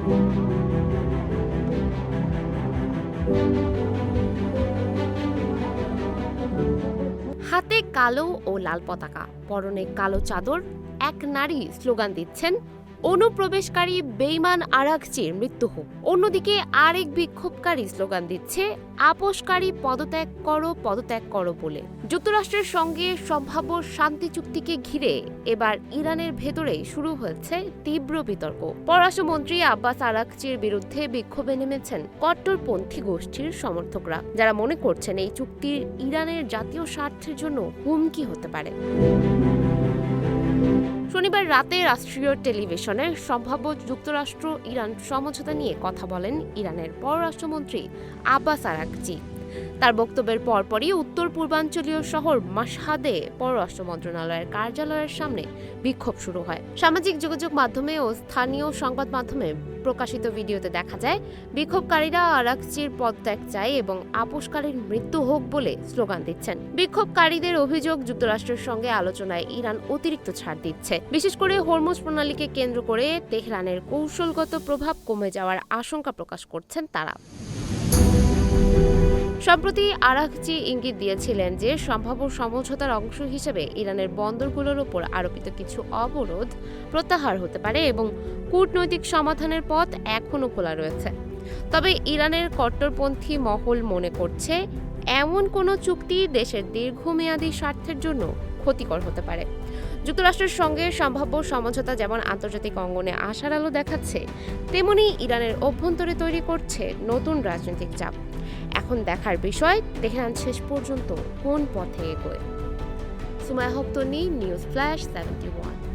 হাতে কালো ও লাল পতাকা, পরনে কালো চাদর এক নারী স্লোগান দিচ্ছেন, অনুপ্রবেশকারী বেইমান আরাঘচির মৃত্যু হোক। অন্যদিকে আরেক বিক্ষোভকারী স্লোগান দিচ্ছে, আপোষকারী পদত্যাগ করো বলে। যুক্তরাষ্ট্রের সঙ্গে সম্ভাব্য শান্তি চুক্তিকে ঘিরে এবার ইরানের ভেতরে শুরু হয়েছে তীব্র বিতর্ক। পররাষ্ট্রমন্ত্রী আব্বাস আরাঘচির বিরুদ্ধে বিক্ষোভে নেমেছেন কট্টরপন্থী গোষ্ঠীর সমর্থকরা, যারা মনে করছেন এই চুক্তির ইরানের জাতীয় স্বার্থের জন্য হুমকি হতে পারে। শনিবার রাতে রাষ্ট্রীয় টেলিভিশনে সম্ভাব্য যুক্তরাষ্ট্র ইরান সমঝোতা নিয়ে কথা বলেন ইরানের পররাষ্ট্রমন্ত্রী আব্বাস আরাঘচি। তার বক্তব্যের পরপরই উত্তর পূর্বাঞ্চলীয় শহর মাশহাদে পররাষ্ট্র মন্ত্রণালয়ের কার্যালয়ের সামনে বিক্ষোভ শুরু হয়। সামাজিক যোগাযোগ মাধ্যমে ও স্থানীয় সংবাদ মাধ্যমে প্রকাশিত ভিডিওতে দেখা যায়, বিক্ষোভকারীরা আরাঘচির পদত্যাগ চায় এবং আপোষকারীর মৃত্যু হোক বলে স্লোগান দিচ্ছেন। বিক্ষোভকারীদের অভিযোগ, যুক্তরাষ্ট্রের সঙ্গে আলোচনায় ইরান অতিরিক্ত ছাড় দিচ্ছে। বিশেষ করে হরমুজ প্রণালীকে কেন্দ্র করে তেহরানের কৌশলগত প্রভাব কমে যাওয়ার আশঙ্কা প্রকাশ করছেন তারা। সম্প্রতি আরাঘচি ইঙ্গিত দিয়েছিলেন যে সম্ভাব্য সমঝোতার অংশ হিসেবে ইরানের বন্দরগুলোর ওপর আরোপিত কিছু অবরোধ প্রত্যাহার হতে পারে এবং কূটনৈতিক সমাধানের পথ এখনও খোলা রয়েছে। তবে ইরানের কট্টরপন্থী মহল মনে করছে, এমন কোনো চুক্তি দেশের দীর্ঘমেয়াদী স্বার্থের জন্য ক্ষতিকর হতে পারে। যুক্তরাষ্ট্রের সঙ্গে সম্ভাব্য সমঝোতা যেমন আন্তর্জাতিক অঙ্গনে আশার আলো দেখাচ্ছে, তেমনি ইরানের অভ্যন্তরে তৈরি করছে নতুন রাজনৈতিক চাপ। এখন দেখার বিষয় তেহরান শেষ পর্যন্ত কোন পথে এগোয়। সুমাইয়া হক তন্নি, নিউজ ফ্ল্যাশ 71।